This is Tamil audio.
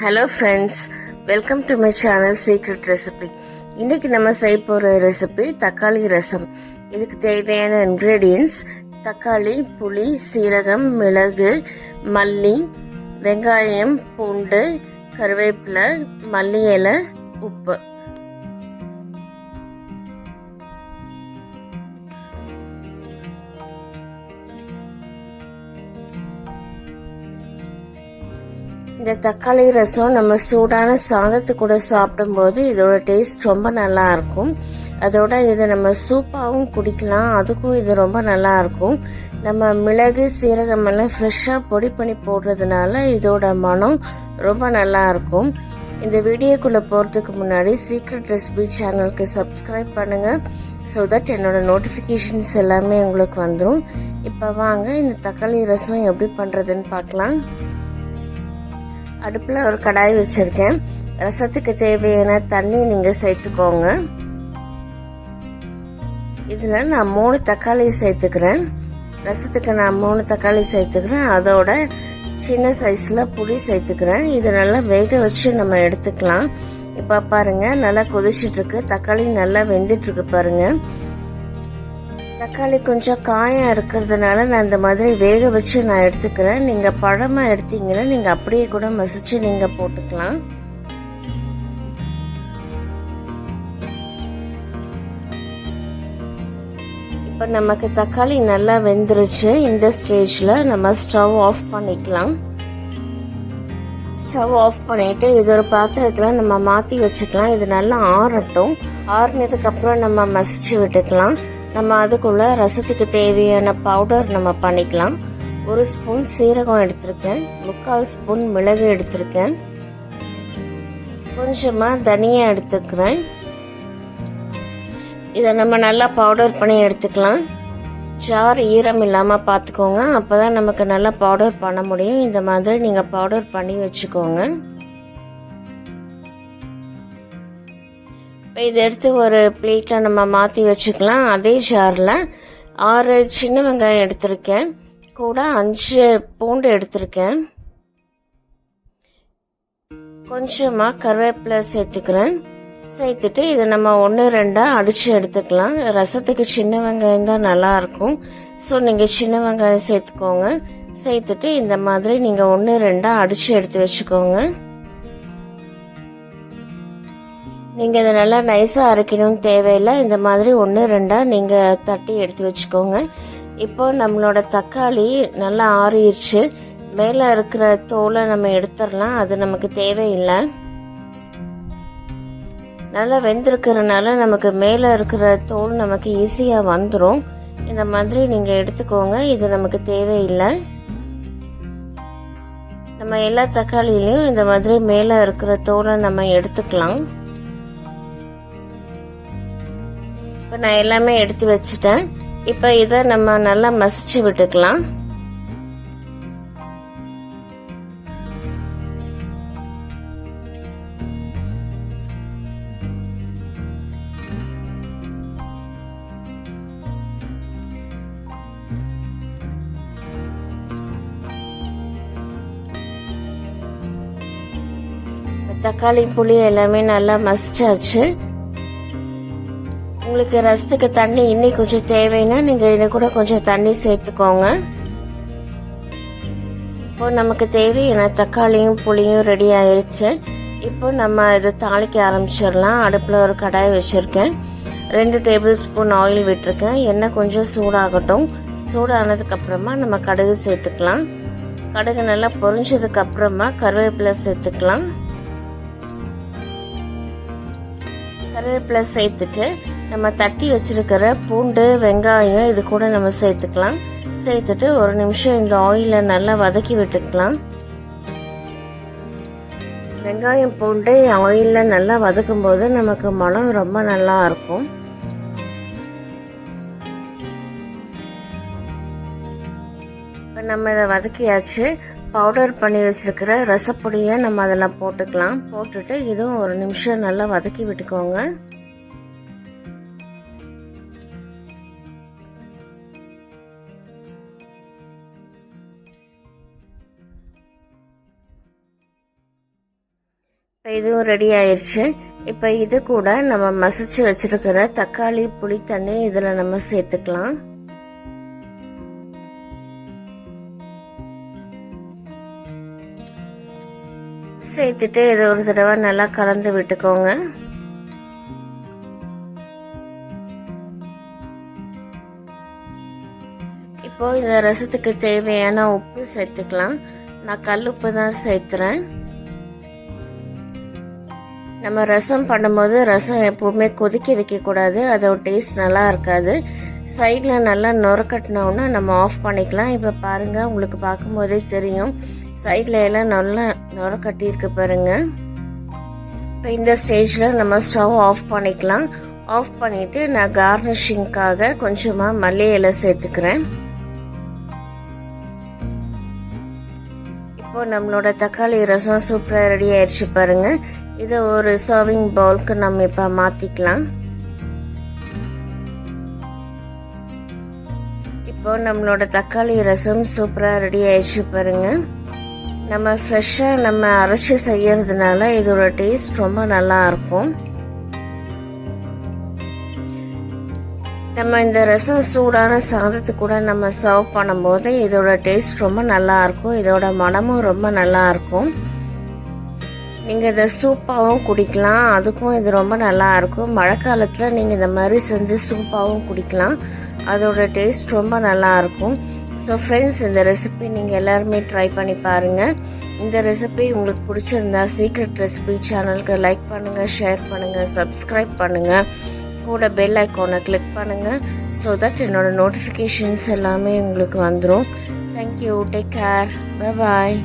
Hello friends, welcome to my channel secret recipe. இன்னைக்கு நம்ம செய்ய போகிற ரெசிபி தக்காளி ரசம். இதுக்கு தேவையான இன்க்ரீடியன்ஸ்: தக்காளி, புளி, சீரகம், மிளகு, மல்லி, வெங்காயம், பூண்டு, கருவேப்பிலை, மல்லி இலை, உப்பு. இந்த தக்காளி ரசம் நம்ம சூடான சாதத்து கூட சாப்பிடும்போது இதோட டேஸ்ட் ரொம்ப நல்லா இருக்கும். அதோட இதை நம்ம சூப்பாகவும் குடிக்கலாம், அதுக்கும் இது ரொம்ப நல்லா இருக்கும். நம்ம மிளகு, சீரகம் எல்லாம் ஃப்ரெஷ்ஷாக பொடி பண்ணி போடுறதுனால இதோட மனம் ரொம்ப நல்லா இருக்கும். இந்த வீடியோக்குள்ளே போகிறதுக்கு முன்னாடி சீக்ரெட் ரெசிபி சேனலுக்கு சப்ஸ்கிரைப் பண்ணுங்கள், ஸோ தட் என்னோட நோட்டிஃபிகேஷன்ஸ் எல்லாமே உங்களுக்கு வந்துடும். இப்போ வாங்க இந்த தக்காளி ரசம் எப்படி பண்ணுறதுன்னு பார்க்கலாம். அடுப்பில் ஒரு கடாய் வச்சுருக்கேன். ரசத்துக்கு தேவையான தண்ணி நீங்கள் சேர்த்துக்கோங்க. இதில் நான் 3 தக்காளி சேர்த்துக்கிறேன். ரசத்துக்கு நான் 3 தக்காளி சேர்த்துக்கிறேன். அதோட சின்ன சைஸில் புளி சேர்த்துக்கிறேன். இது நல்லா வேக வச்சு நம்ம எடுத்துக்கலாம். இப்போ பாருங்க, நல்லா கொதிச்சுட்ருக்கு. தக்காளி நல்லா வெந்துட்டுருக்கு பாருங்க. தக்காளி கொஞ்சம் காயம் இருக்கிறதுனால நான் இந்த மாதிரி வேக வச்சு நான் எடுத்துக்கிறேன். நீங்கள் பழமாக எடுத்தீங்கன்னா நீங்கள் அப்படியே கூட மசிச்சு நீங்கள் போட்டுக்கலாம். இப்போ நமக்கு தக்காளி நல்லா வெந்துருச்சு. இந்த ஸ்டேஜில் நம்ம ஸ்டவ் ஆஃப் பண்ணிக்கலாம். ஸ்டவ் ஆஃப் பண்ணிட்டு இது ஒரு பாத்திரத்தில் நம்ம மாற்றி வச்சுக்கலாம். இது நல்லா ஆறட்டும். ஆறுனதுக்கு அப்புறம் நம்ம மசிச்சு விட்டுக்கலாம். நம்ம அதுக்குள்ள ரசத்துக்கு தேவையான பவுடர் நம்ம பண்ணிக்கலாம். 1 ஸ்பூன் சீரகம் எடுத்திருக்கேன், 3/4 ஸ்பூன் மிளகு எடுத்திருக்கேன், கொஞ்சமா தனியா எடுத்துக்கிறேன். இதை நம்ம நல்லா பவுடர் பண்ணி எடுத்துக்கலாம். ஜார் ஈரம் இல்லாம பார்த்துக்கோங்க, அப்பதான் நமக்கு நல்லா பவுடர் பண்ண முடியும். இந்த மாதிரி நீங்க பவுடர் பண்ணி வச்சுக்கோங்க. இதை எடுத்து ஒரு பிளேட்ல நம்ம மாற்றி வச்சுக்கலாம். அதே ஜாரில் 6 சின்ன வெங்காயம் எடுத்திருக்கேன், கூட 5 பூண்டு எடுத்திருக்கேன், கொஞ்சமாக கருவேப்பிலை சேர்த்துக்கிறேன். சேர்த்துட்டு இதை நம்ம 1-2 அடித்து எடுத்துக்கலாம். ரசத்துக்கு சின்ன வெங்காயம் தான் நல்லா இருக்கும், ஸோ நீங்கள் சின்ன வெங்காயம் சேர்த்துக்கோங்க. சேர்த்துட்டு இந்த மாதிரி நீங்கள் 1-2 அடித்து எடுத்து வச்சுக்கோங்க. நீங்கள் இதை நல்லா நைஸாக அரைக்கணும்னு தேவையில்லை. இந்த மாதிரி 1-2 நீங்கள் தட்டி எடுத்து வச்சுக்கோங்க. இப்போ நம்மளோட தக்காளி நல்லா ஆறிடுச்சு. மேலே இருக்கிற தோலை நம்ம எடுத்துடலாம், அது நமக்கு தேவையில்லை. நல்லா வெந்திருக்கிறதுனால நமக்கு மேலே இருக்கிற தோல் நமக்கு ஈஸியாக வந்துடும். இந்த மாதிரி நீங்கள் எடுத்துக்கோங்க, இது நமக்கு தேவையில்லை. நம்ம எல்லா தக்காளியிலையும் இந்த மாதிரி மேலே இருக்கிற தோலை நம்ம எடுத்துக்கலாம். இப்போ நான் எல்லாமே எடுத்து வச்சுட்டேன். இப்போ இதை நம்ம நல்லா மசிச்சு விட்டுக்கலாம். தக்காளி, புளி எல்லாமே நல்லா மசிச்சாச்சு. உங்களுக்கு ரசத்துக்கு தண்ணி இன்னும் கொஞ்சம் தேவைன்னா நீங்க இன்னும் கூட கொஞ்சம் தண்ணி சேர்த்துக்கோங்க. இப்போ நமக்கு தேவையான தக்காளியும் புளியும் ரெடி ஆயிருச்சு. இப்போ நம்ம இதை தாளிக்க ஆரம்பிச்சிடலாம். அடுப்பில் ஒரு கடாய் வச்சிருக்கேன். 2 டேபிள் ஸ்பூன் ஆயில் விட்டுருக்கேன். எண்ணெய் கொஞ்சம் சூடாகட்டும். சூடானதுக்கு அப்புறமா நம்ம கடுகு சேர்த்துக்கலாம். கடுகு நல்லா பொரிஞ்சதுக்கு அப்புறமா கருவேப்பிலை சேர்த்துக்கலாம். கருவேப்பிலை சேர்த்துட்டு நம்ம தட்டி வச்சிருக்கிற பூண்டு, வெங்காயம் இது கூட நம்ம சேர்த்துக்கலாம். சேர்த்துட்டு 1 நிமிஷம் இந்த ஆயில நல்லா வதக்கி விட்டுக்கலாம். வெங்காயம், பூண்டு ஆயில நல்லா வதக்கும் போது நமக்கு மனம் ரொம்ப நல்லா இருக்கும். இப்போ நம்ம இதை வதக்கியாச்சு. பவுடர் பண்ணி வச்சிருக்கிற ரசப்பொடியை நம்ம அதெல்லாம் போட்டுக்கலாம். போட்டுட்டு இதுவும் 1 நிமிஷம் நல்லா வதக்கி விட்டுக்கோங்க. இதுவும் ரெடி ஆயிடுச்சு. இப்போ இது கூட நம்ம மசிச்சு வச்சிருக்கிற தக்காளி புளி தண்ணி இதில் நம்ம சேர்த்துக்கலாம். சேர்த்துட்டு இதை ஒரு தடவை நல்லா கலந்து விட்டுக்கோங்க. இப்போ இந்த ரசத்துக்கு தேவையான உப்பு சேர்த்துக்கலாம். நான் கல்லுப்பு தான் சேர்த்துறேன். நம்ம ரசம் பண்ணும்போது ரசம் எப்பவுமே கொதிக்க வைக்கக்கூடாது, அதோட டேஸ்ட் நல்லா இருக்காது. சைடில் நல்லா நுரக்கட்டினோன்னா நம்ம ஆஃப் பண்ணிக்கலாம். இப்போ பாருங்கள், உங்களுக்கு பார்க்கும்போதே தெரியும் சைடில் எல்லாம் நல்லா நுரக்கட்டி இருக்கு பாருங்க. இப்போ இந்த ஸ்டேஜில் நம்ம ஸ்டவ் ஆஃப் பண்ணிக்கலாம். ஆஃப் பண்ணிவிட்டு நான் கார்னிஷிங்காக கொஞ்சமாக மல்லி இலை சேர்த்துக்கிறேன். இப்போ நம்மளோட தக்காளி ரசம் சூப்பராக ரெடி ஆயிடுச்சு பாருங்க. இதை ஒரு சர்விங் பவுலுக்கு நம்ம இப்போ மாற்றிக்கலாம். இப்போ நம்மளோட தக்காளி ரசம் சூப்பராக ரெடி ஆயிடுச்சு பாருங்க. நம்ம ஃப்ரெஷ்ஷாக நம்ம அரைச்சி செய்யறதுனால இதோட டேஸ்ட் ரொம்ப நல்லா இருக்கும். நம்ம இந்த ரசம் சூடான சாதத்து கூட நம்ம சர்வ் பண்ணும்போது இதோட டேஸ்ட் ரொம்ப நல்லா இருக்கும். இதோட மனமும் ரொம்ப நல்லா இருக்கும். நீங்கள் இதை சூப்பாகவும் குடிக்கலாம், அதுக்கும் இது ரொம்ப நல்லா இருக்கும். மழை காலத்தில் நீங்கள் இந்த மாதிரி செஞ்சு சூப்பாகவும் குடிக்கலாம், அதோட டேஸ்ட் ரொம்ப நல்லா இருக்கும். ஸோ ஃப்ரெண்ட்ஸ், இந்த ரெசிபி நீங்கள் எல்லாருமே ட்ரை பண்ணி பாருங்கள். இந்த ரெசிபி உங்களுக்கு பிடிச்சிருந்தா சீக்ரெட் ரெசிபி சேனலுக்கு லைக் பண்ணுங்கள், ஷேர் பண்ணுங்கள், சப்ஸ்கிரைப் பண்ணுங்கள், கூட பெல் ஐக்கானை கிளிக் பண்ணுங்கள். ஸோ தட் என்னோட நோட்டிஃபிகேஷன்ஸ் எல்லாமே உங்களுக்கு வந்துடும். Thank you, take care, bye bye.